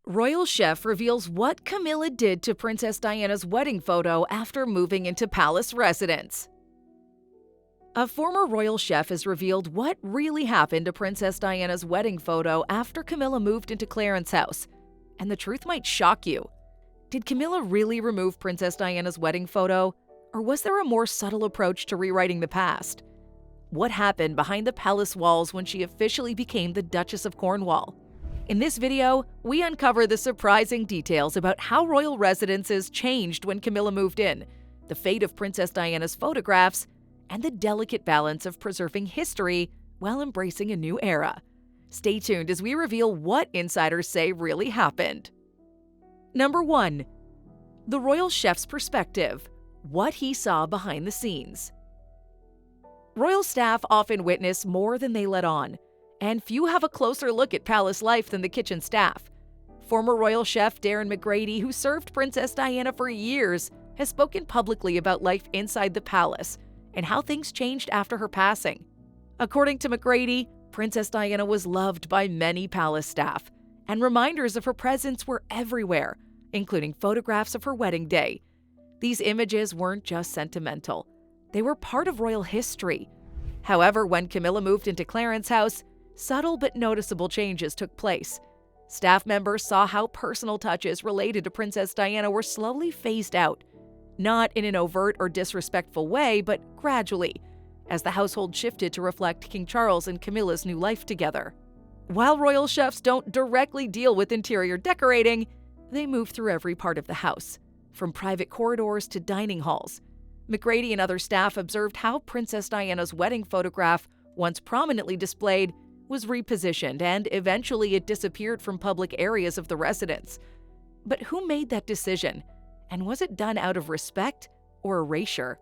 Royal chef reveals what Camilla did to Princess Diana's wedding photo after moving into palace residence. A former royal chef has revealed what really happened to Princess Diana's wedding photo after Camilla moved into Clarence House. And the truth might shock you. Did Camilla really remove Princess Diana's wedding photo? Or was there a more subtle approach to rewriting the past? What happened behind the palace walls when she officially became the Duchess of Cornwall? In this video, we uncover the surprising details about how royal residences changed when Camilla moved in, the fate of Princess Diana's photographs, and the delicate balance of preserving history while embracing a new era. Stay tuned as we reveal what insiders say really happened. Number 1. The royal chef's perspective. What he saw behind the scenes. Royal staff often witness more than they let on, and few have a closer look at palace life than the kitchen staff. Former royal chef Darren McGrady, who served Princess Diana for years, has spoken publicly about life inside the palace and how things changed after her passing. According to McGrady, Princess Diana was loved by many palace staff, and reminders of her presence were everywhere, including photographs of her wedding day. These images weren't just sentimental. They were part of royal history. However, when Camilla moved into Clarence House, subtle but noticeable changes took place. Staff members saw how personal touches related to Princess Diana were slowly phased out, not in an overt or disrespectful way, but gradually, as the household shifted to reflect King Charles and Camilla's new life together. While royal chefs don't directly deal with interior decorating, they move through every part of the house, from private corridors to dining halls. McGrady and other staff observed how Princess Diana's wedding photograph, once prominently displayed, was repositioned and eventually it disappeared from public areas of the residence. But who made that decision? And was it done out of respect or erasure?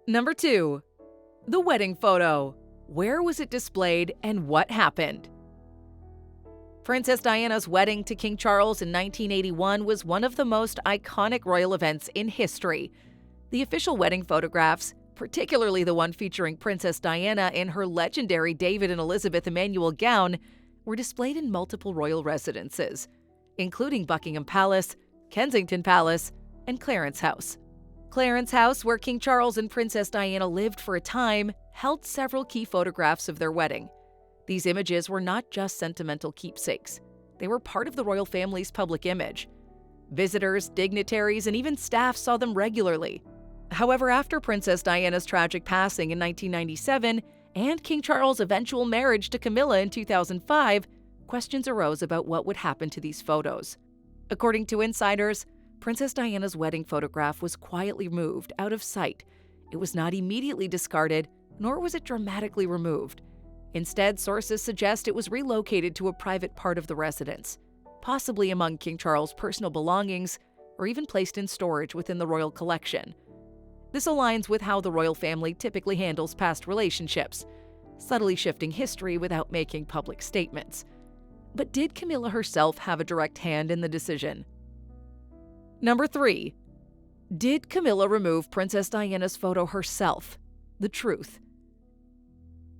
Number 2. The wedding photo. Where was it displayed and what happened? Princess Diana's wedding to King Charles in 1981 was one of the most iconic royal events in history. The official wedding photographs, particularly the one featuring Princess Diana in her legendary David and Elizabeth Emanuel gown, were displayed in multiple royal residences, including Buckingham Palace, Kensington Palace, and Clarence House. Clarence House, where King Charles and Princess Diana lived for a time, held several key photographs of their wedding. These images were not just sentimental keepsakes. They were part of the royal family's public image. Visitors, dignitaries, and even staff saw them regularly. However, after Princess Diana's tragic passing in 1997 and King Charles' eventual marriage to Camilla in 2005, questions arose about what would happen to these photos. According to insiders, Princess Diana's wedding photograph was quietly moved out of sight. It was not immediately discarded, nor was it dramatically removed. Instead, sources suggest it was relocated to a private part of the residence, possibly among King Charles' personal belongings, or even placed in storage within the royal collection. This aligns with how the royal family typically handles past relationships, subtly shifting history without making public statements. But did Camilla herself have a direct hand in the decision? Number 3. Did Camilla remove Princess Diana's photo herself? The truth.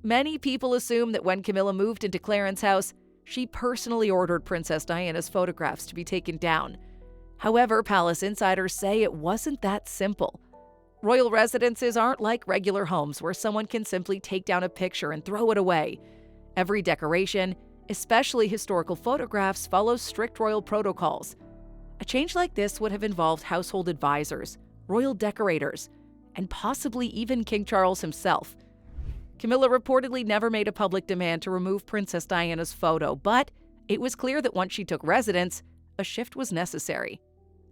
Many people assume that when Camilla moved into Clarence House, she personally ordered Princess Diana's photographs to be taken down. However, palace insiders say it wasn't that simple. Royal residences aren't like regular homes where someone can simply take down a picture and throw it away. Every decoration, especially historical photographs, follows strict royal protocols. A change like this would have involved household advisors, royal decorators, and possibly even King Charles himself. Camilla reportedly never made a public demand to remove Princess Diana's photo, but it was clear that once she took residence, a shift was necessary.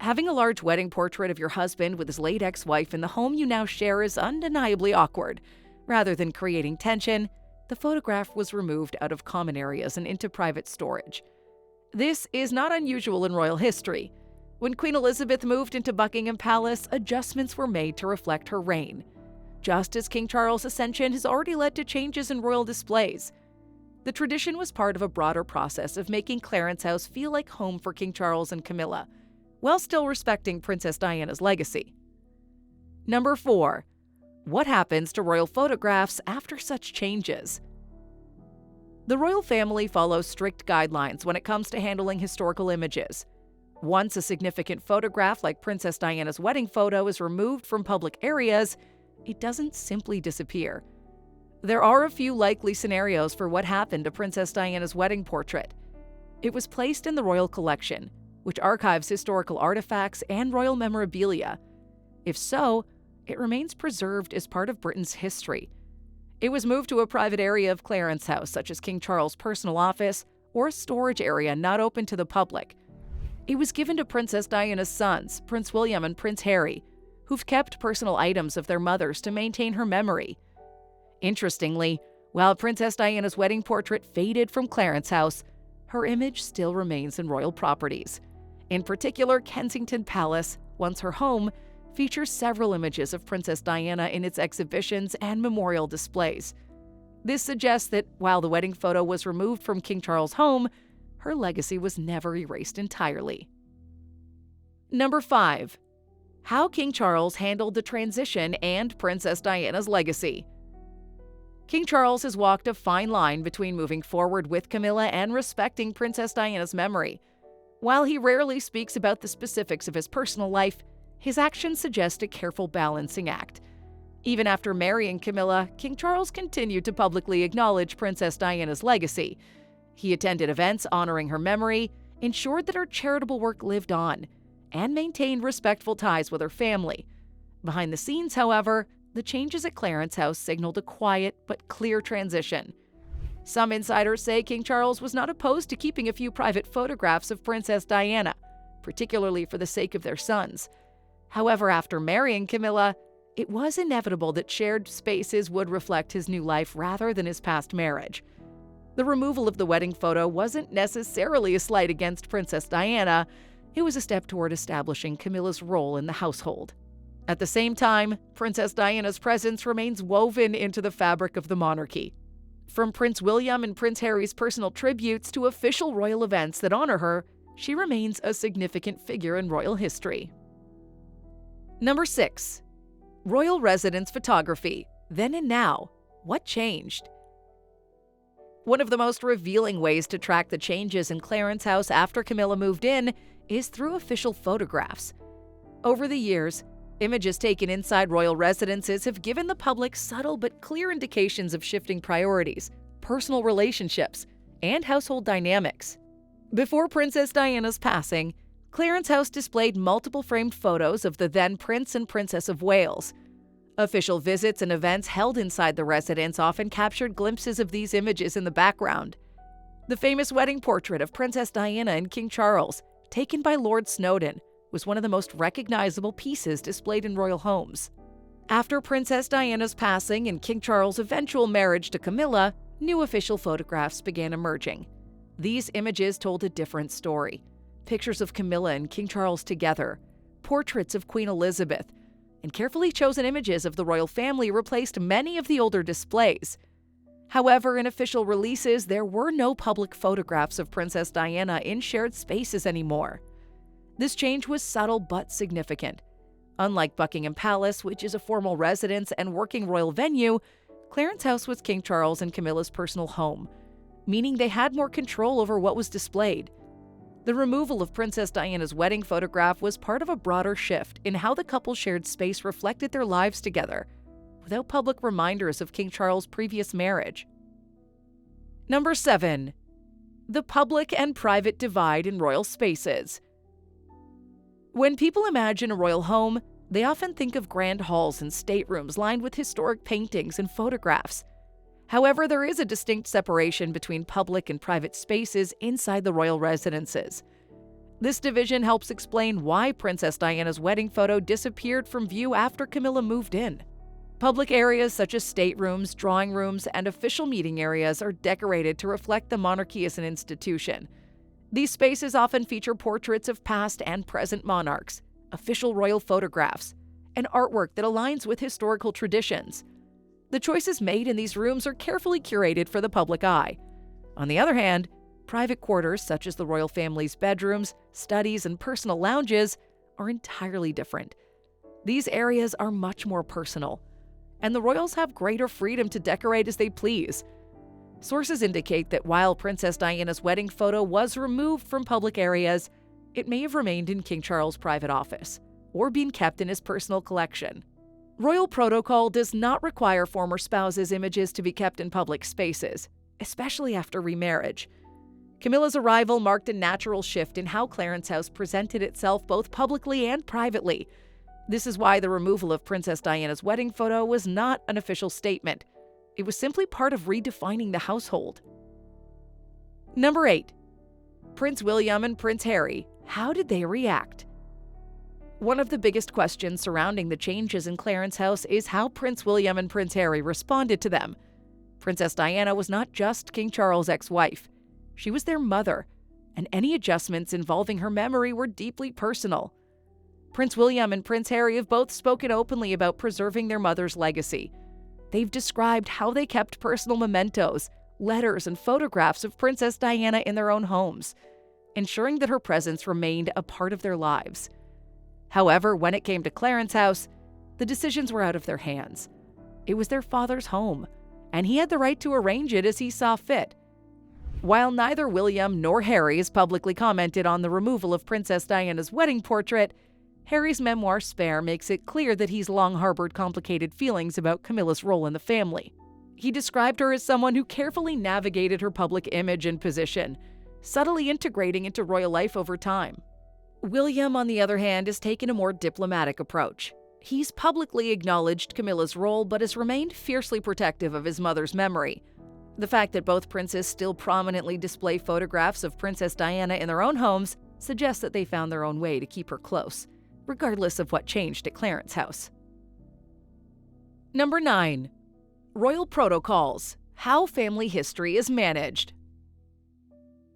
Having a large wedding portrait of your husband with his late ex-wife in the home you now share is undeniably awkward. Rather than creating tension, the photograph was removed out of common areas and into private storage. This is not unusual in royal history. When Queen Elizabeth moved into Buckingham Palace, adjustments were made to reflect her reign, just as King Charles' ascension has already led to changes in royal displays. The tradition was part of a broader process of making Clarence House feel like home for King Charles and Camilla, while still respecting Princess Diana's legacy. Number 4. What happens to royal photographs after such changes? The royal family follows strict guidelines when it comes to handling historical images. Once a significant photograph like Princess Diana's wedding photo is removed from public areas, it doesn't simply disappear. There are a few likely scenarios for what happened to Princess Diana's wedding portrait. It was placed in the royal collection, which archives historical artifacts and royal memorabilia. If so, it remains preserved as part of Britain's history. It was moved to a private area of Clarence House, such as King Charles' personal office, or a storage area not open to the public. It was given to Princess Diana's sons, Prince William and Prince Harry, who've kept personal items of their mothers to maintain her memory. Interestingly, while Princess Diana's wedding portrait faded from Clarence House, her image still remains in royal properties. In particular, Kensington Palace, once her home, features several images of Princess Diana in its exhibitions and memorial displays. This suggests that while the wedding photo was removed from King Charles' home, her legacy was never erased entirely. Number 5. How King Charles handled the transition and Princess Diana's legacy. King Charles has walked a fine line between moving forward with Camilla and respecting Princess Diana's memory. While he rarely speaks about the specifics of his personal life, his actions suggest a careful balancing act. Even after marrying Camilla, King Charles continued to publicly acknowledge Princess Diana's legacy. He attended events honoring her memory, ensured that her charitable work lived on, and maintained respectful ties with her family. Behind the scenes, however, the changes at Clarence House signaled a quiet but clear transition. Some insiders say King Charles was not opposed to keeping a few private photographs of Princess Diana, particularly for the sake of their sons. However, after marrying Camilla, it was inevitable that shared spaces would reflect his new life rather than his past marriage. The removal of the wedding photo wasn't necessarily a slight against Princess Diana. It was a step toward establishing Camilla's role in the household. At the same time, Princess Diana's presence remains woven into the fabric of the monarchy. From Prince William and Prince Harry's personal tributes to official royal events that honor her, she remains a significant figure in royal history. Number 6. Royal residence photography. Then and now. What changed? One of the most revealing ways to track the changes in Clarence House after Camilla moved in is through official photographs. Over the years, images taken inside royal residences have given the public subtle but clear indications of shifting priorities, personal relationships, and household dynamics. Before Princess Diana's passing, Clarence House displayed multiple framed photos of the then Prince and Princess of Wales. Official visits and events held inside the residence often captured glimpses of these images in the background. The famous wedding portrait of Princess Diana and King Charles, taken by Lord Snowdon, was one of the most recognizable pieces displayed in royal homes. After Princess Diana's passing and King Charles' eventual marriage to Camilla, new official photographs began emerging. These images told a different story. Pictures of Camilla and King Charles together, portraits of Queen Elizabeth, and carefully chosen images of the royal family replaced many of the older displays. However, in official releases, there were no public photographs of Princess Diana in shared spaces anymore. This change was subtle but significant. Unlike Buckingham Palace, which is a formal residence and working royal venue, Clarence House was King Charles and Camilla's personal home, meaning they had more control over what was displayed. The removal of Princess Diana's wedding photograph was part of a broader shift in how the couple shared space reflected their lives together, without public reminders of King Charles' previous marriage. Number 7. The public and private divide in royal spaces. When people imagine a royal home, they often think of grand halls and staterooms lined with historic paintings and photographs. However, there is a distinct separation between public and private spaces inside the royal residences. This division helps explain why Princess Diana's wedding photo disappeared from view after Camilla moved in. Public areas such as staterooms, drawing rooms, and official meeting areas are decorated to reflect the monarchy as an institution. These spaces often feature portraits of past and present monarchs, official royal photographs, and artwork that aligns with historical traditions. The choices made in these rooms are carefully curated for the public eye. On the other hand, private quarters such as the royal family's bedrooms, studies, and personal lounges are entirely different. These areas are much more personal, and the royals have greater freedom to decorate as they please. Sources indicate that while Princess Diana's wedding photo was removed from public areas, it may have remained in King Charles' private office or been kept in his personal collection. Royal protocol does not require former spouses' images to be kept in public spaces, especially after remarriage. Camilla's arrival marked a natural shift in how Clarence House presented itself both publicly and privately. This is why the removal of Princess Diana's wedding photo was not an official statement. It was simply part of redefining the household. Number 8. Prince William and Prince Harry. How did they react? One of the biggest questions surrounding the changes in Clarence House is how Prince William and Prince Harry responded to them. Princess Diana was not just King Charles' ex-wife. She was their mother, and any adjustments involving her memory were deeply personal. Prince William and Prince Harry have both spoken openly about preserving their mother's legacy. They've described how they kept personal mementos, letters, and photographs of Princess Diana in their own homes, ensuring that her presence remained a part of their lives. However, when it came to Clarence House, the decisions were out of their hands. It was their father's home, and he had the right to arrange it as he saw fit. While neither William nor Harry has publicly commented on the removal of Princess Diana's wedding portrait, Harry's memoir Spare makes it clear that he's long harbored complicated feelings about Camilla's role in the family. He described her as someone who carefully navigated her public image and position, subtly integrating into royal life over time. William, on the other hand, has taken a more diplomatic approach. He's publicly acknowledged Camilla's role but has remained fiercely protective of his mother's memory. The fact that both princes still prominently display photographs of Princess Diana in their own homes suggests that they found their own way to keep her close, regardless of what changed at Clarence House. Number 9. Royal protocols. How family history is managed.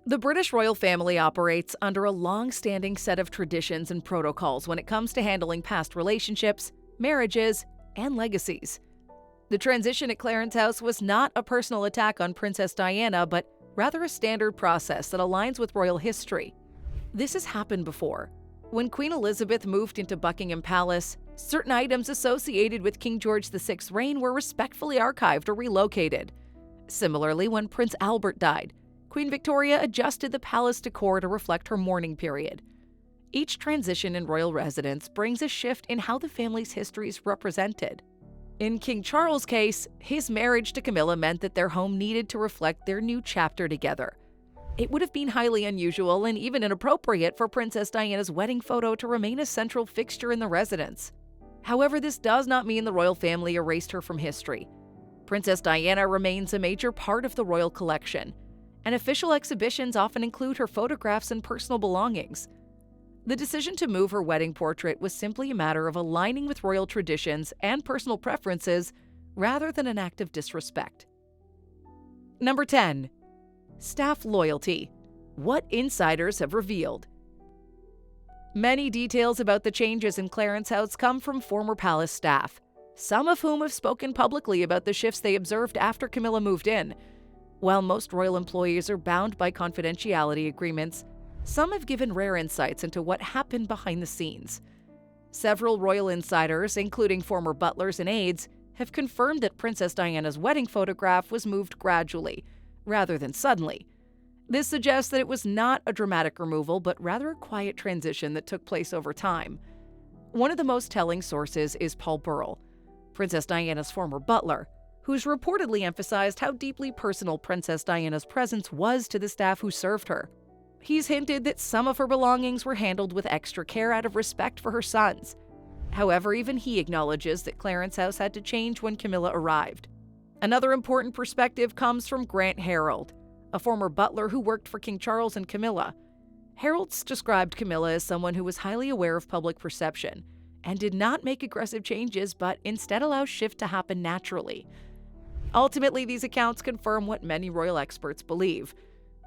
The British royal family operates under a long-standing set of traditions and protocols when it comes to handling past relationships, marriages, and legacies. The transition at Clarence House was not a personal attack on Princess Diana, but rather a standard process that aligns with royal history. This has happened before. When Queen Elizabeth moved into Buckingham Palace, certain items associated with King George VI's reign were respectfully archived or relocated. Similarly, when Prince Albert died, Queen Victoria adjusted the palace decor to reflect her mourning period. Each transition in royal residence brings a shift in how the family's history is represented. In King Charles' case, his marriage to Camilla meant that their home needed to reflect their new chapter together. It would have been highly unusual and even inappropriate for Princess Diana's wedding photo to remain a central fixture in the residence. However, this does not mean the royal family erased her from history. Princess Diana remains a major part of the royal collection, and official exhibitions often include her photographs and personal belongings. The decision to move her wedding portrait was simply a matter of aligning with royal traditions and personal preferences rather than an act of disrespect. Number 10. Staff loyalty. What insiders have revealed. Many details about the changes in Clarence House come from former palace staff, some of whom have spoken publicly about the shifts they observed after Camilla moved in. While most royal employees are bound by confidentiality agreements, some have given rare insights into what happened behind the scenes. Several royal insiders, including former butlers and aides, have confirmed that Princess Diana's wedding photograph was moved gradually, rather than suddenly. This suggests that it was not a dramatic removal, but rather a quiet transition that took place over time. One of the most telling sources is Paul Burrell, Princess Diana's former butler, who's reportedly emphasized how deeply personal Princess Diana's presence was to the staff who served her. He's hinted that some of her belongings were handled with extra care out of respect for her sons. However, even he acknowledges that Clarence House had to change when Camilla arrived. Another important perspective comes from Grant Harold, a former butler who worked for King Charles and Camilla. Harold's described Camilla as someone who was highly aware of public perception and did not make aggressive changes, but instead allowed shift to happen naturally. Ultimately, these accounts confirm what many royal experts believe.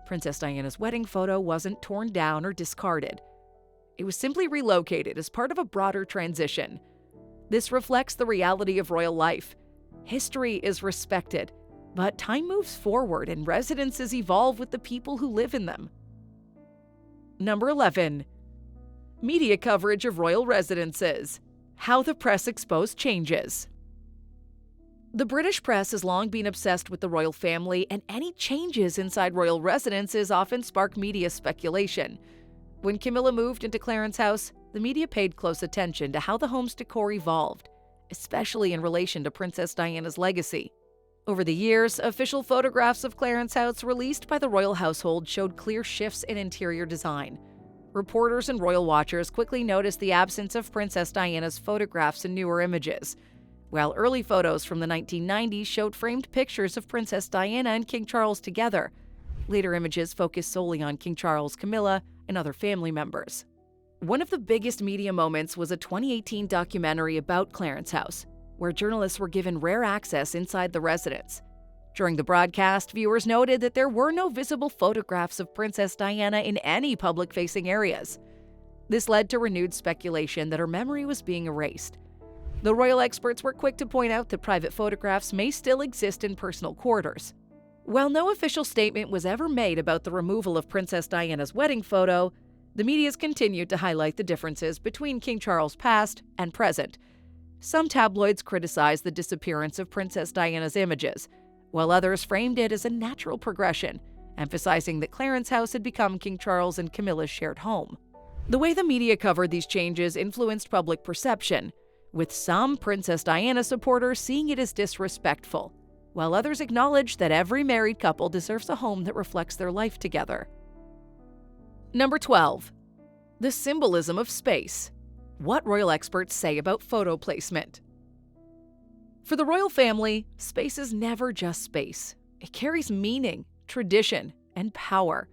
Princess Diana's wedding photo wasn't torn down or discarded. It was simply relocated as part of a broader transition. This reflects the reality of royal life. History is respected, but time moves forward and residences evolve with the people who live in them. Number 11. Media coverage of royal residences. How the press exposed changes. The British press has long been obsessed with the royal family, and any changes inside royal residences often spark media speculation. When Camilla moved into Clarence House, the media paid close attention to how the home's decor evolved, especially in relation to Princess Diana's legacy. Over the years, official photographs of Clarence House released by the royal household showed clear shifts in interior design. Reporters and royal watchers quickly noticed the absence of Princess Diana's photographs in newer images. While early photos from the 1990s showed framed pictures of Princess Diana and King Charles together, later images focused solely on King Charles, Camilla, and other family members. One of the biggest media moments was a 2018 documentary about Clarence House, where journalists were given rare access inside the residence. During the broadcast, viewers noted that there were no visible photographs of Princess Diana in any public-facing areas. This led to renewed speculation that her memory was being erased. The royal experts were quick to point out that private photographs may still exist in personal quarters. While no official statement was ever made about the removal of Princess Diana's wedding photo, the media's continued to highlight the differences between King Charles' past and present. Some tabloids criticized the disappearance of Princess Diana's images, while others framed it as a natural progression, emphasizing that Clarence House had become King Charles and Camilla's shared home. The way the media covered these changes influenced public perception, with some Princess Diana supporters seeing it as disrespectful, while others acknowledged that every married couple deserves a home that reflects their life together. Number 12. The symbolism of space. What royal experts say about photo placement. For the royal family, space is never just space. It carries meaning, tradition, and power.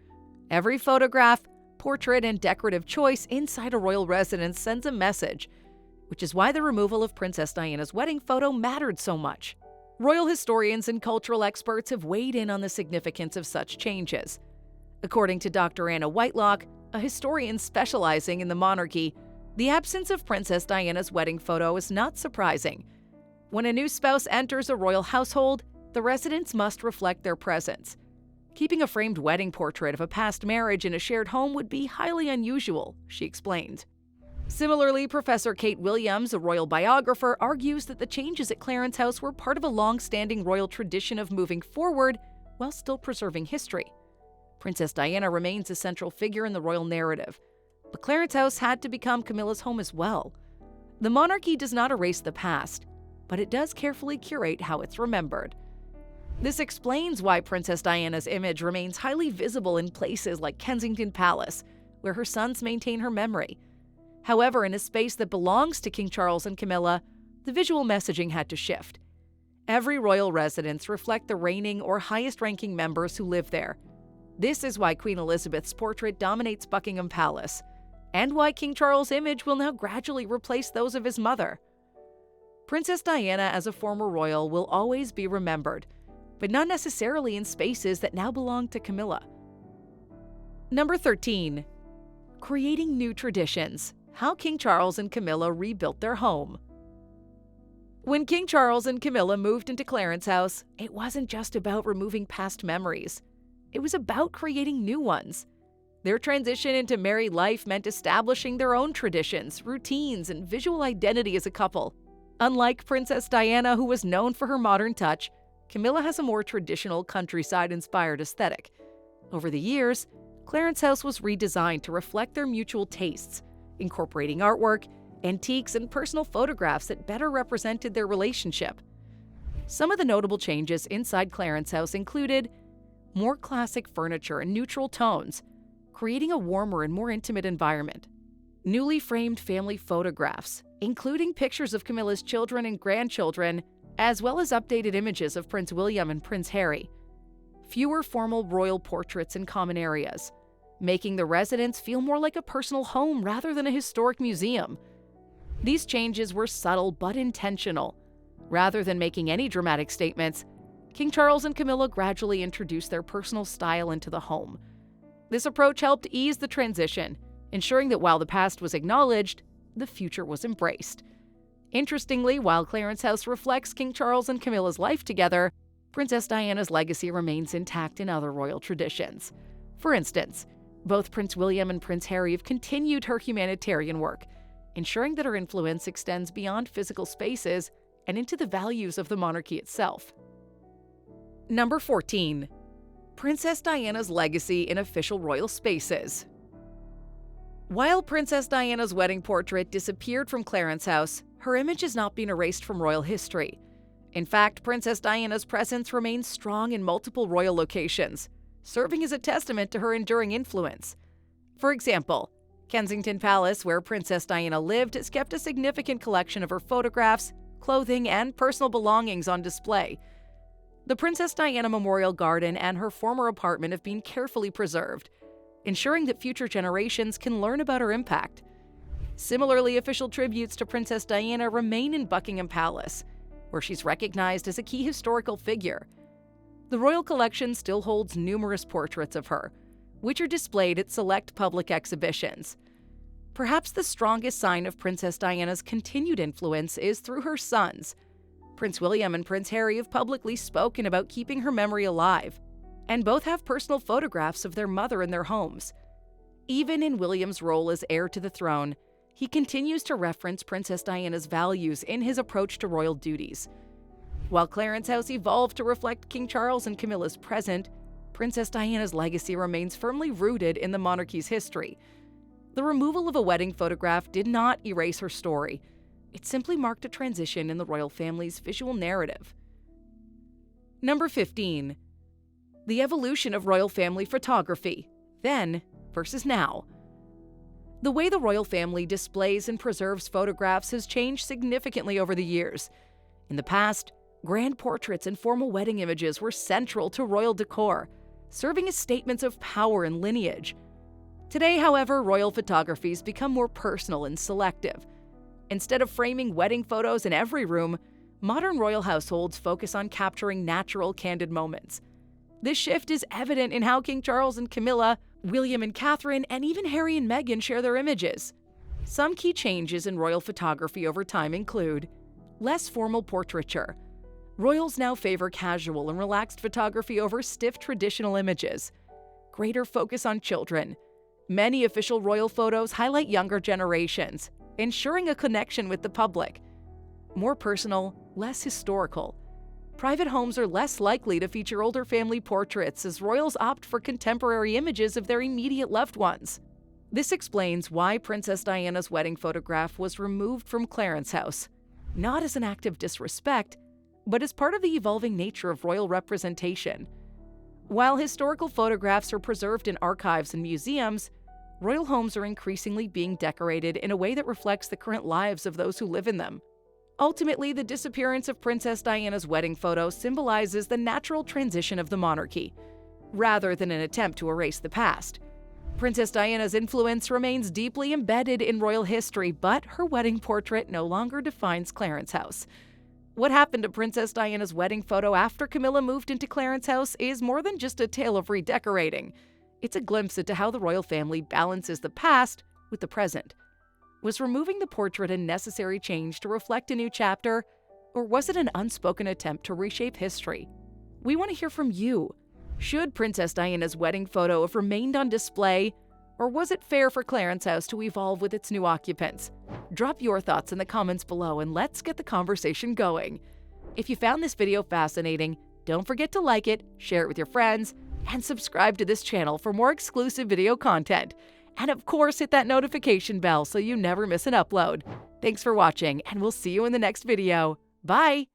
Every photograph, portrait, and decorative choice inside a royal residence sends a message, which is why the removal of Princess Diana's wedding photo mattered so much. Royal historians and cultural experts have weighed in on the significance of such changes. According to Dr. Anna Whitelock, a historian specializing in the monarchy, the absence of Princess Diana's wedding photo is not surprising. When a new spouse enters a royal household, the residence must reflect their presence. Keeping a framed wedding portrait of a past marriage in a shared home would be highly unusual, she explained. Similarly, Professor Kate Williams, a royal biographer, argues that the changes at Clarence House were part of a long-standing royal tradition of moving forward while still preserving history. Princess Diana remains a central figure in the royal narrative, but Clarence House had to become Camilla's home as well. The monarchy does not erase the past, but it does carefully curate how it's remembered. This explains why Princess Diana's image remains highly visible in places like Kensington Palace, where her sons maintain her memory. However, in a space that belongs to King Charles and Camilla, the visual messaging had to shift. Every royal residence reflects the reigning or highest-ranking members who live there. This is why Queen Elizabeth's portrait dominates Buckingham Palace, and why King Charles' image will now gradually replace those of his mother. Princess Diana as a former royal will always be remembered, but not necessarily in spaces that now belong to Camilla. Number 13. Creating new traditions. How King Charles and Camilla rebuilt their home. When King Charles and Camilla moved into Clarence House, it wasn't just about removing past memories. It was about creating new ones. Their transition into married life meant establishing their own traditions, routines, and visual identity as a couple. Unlike Princess Diana, who was known for her modern touch, Camilla has a more traditional countryside-inspired aesthetic. Over the years, Clarence House was redesigned to reflect their mutual tastes, incorporating artwork, antiques, and personal photographs that better represented their relationship. Some of the notable changes inside Clarence House included more classic furniture and neutral tones, creating a warmer and more intimate environment. Newly framed family photographs, including pictures of Camilla's children and grandchildren, as well as updated images of Prince William and Prince Harry. Fewer formal royal portraits in common areas, making the residence feel more like a personal home rather than a historic museum. These changes were subtle but intentional. Rather than making any dramatic statements, King Charles and Camilla gradually introduced their personal style into the home. This approach helped ease the transition, ensuring that while the past was acknowledged, the future was embraced. Interestingly, while Clarence House reflects King Charles and Camilla's life together, Princess Diana's legacy remains intact in other royal traditions. For instance, both Prince William and Prince Harry have continued her humanitarian work, ensuring that her influence extends beyond physical spaces and into the values of the monarchy itself. Number 14. Princess Diana's legacy in official royal spaces. While Princess Diana's wedding portrait disappeared from Clarence House, her image has not been erased from royal history. In fact, Princess Diana's presence remains strong in multiple royal locations, serving as a testament to her enduring influence. For example, Kensington Palace, where Princess Diana lived, has kept a significant collection of her photographs, clothing, and personal belongings on display. The Princess Diana Memorial Garden and her former apartment have been carefully preserved, ensuring that future generations can learn about her impact. Similarly, official tributes to Princess Diana remain in Buckingham Palace, where she's recognized as a key historical figure. The royal collection still holds numerous portraits of her, which are displayed at select public exhibitions. Perhaps the strongest sign of Princess Diana's continued influence is through her sons. Prince William and Prince Harry have publicly spoken about keeping her memory alive, and both have personal photographs of their mother in their homes. Even in William's role as heir to the throne, he continues to reference Princess Diana's values in his approach to royal duties. While Clarence House evolved to reflect King Charles and Camilla's present, Princess Diana's legacy remains firmly rooted in the monarchy's history. The removal of a wedding photograph did not erase her story. It simply marked a transition in the royal family's visual narrative. Number 15. The evolution of royal family photography, then versus now. The way the royal family displays and preserves photographs has changed significantly over the years. In the past, grand portraits and formal wedding images were central to royal decor, serving as statements of power and lineage. Today, however, royal photography has become more personal and selective. Instead of framing wedding photos in every room, modern royal households focus on capturing natural, candid moments. This shift is evident in how King Charles and Camilla, William and Catherine, and even Harry and Meghan share their images. Some key changes in royal photography over time include less formal portraiture. Royals now favor casual and relaxed photography over stiff traditional images. Greater focus on children. Many official royal photos highlight younger generations, ensuring a connection with the public. More personal, less historical. Private homes are less likely to feature older family portraits as royals opt for contemporary images of their immediate loved ones. This explains why Princess Diana's wedding photograph was removed from Clarence House, not as an act of disrespect, but as part of the evolving nature of royal representation. While historical photographs are preserved in archives and museums, royal homes are increasingly being decorated in a way that reflects the current lives of those who live in them. Ultimately, the disappearance of Princess Diana's wedding photo symbolizes the natural transition of the monarchy, rather than an attempt to erase the past. Princess Diana's influence remains deeply embedded in royal history, but her wedding portrait no longer defines Clarence House. What happened to Princess Diana's wedding photo after Camilla moved into Clarence House is more than just a tale of redecorating. It's a glimpse into how the royal family balances the past with the present. Was removing the portrait a necessary change to reflect a new chapter, or was it an unspoken attempt to reshape history? We want to hear from you. Should Princess Diana's wedding photo have remained on display, or was it fair for Clarence House to evolve with its new occupants? Drop your thoughts in the comments below and let's get the conversation going. If you found this video fascinating, don't forget to like it, share it with your friends, and subscribe to this channel for more exclusive video content. And of course, hit that notification bell so you never miss an upload. Thanks for watching, and we'll see you in the next video. Bye!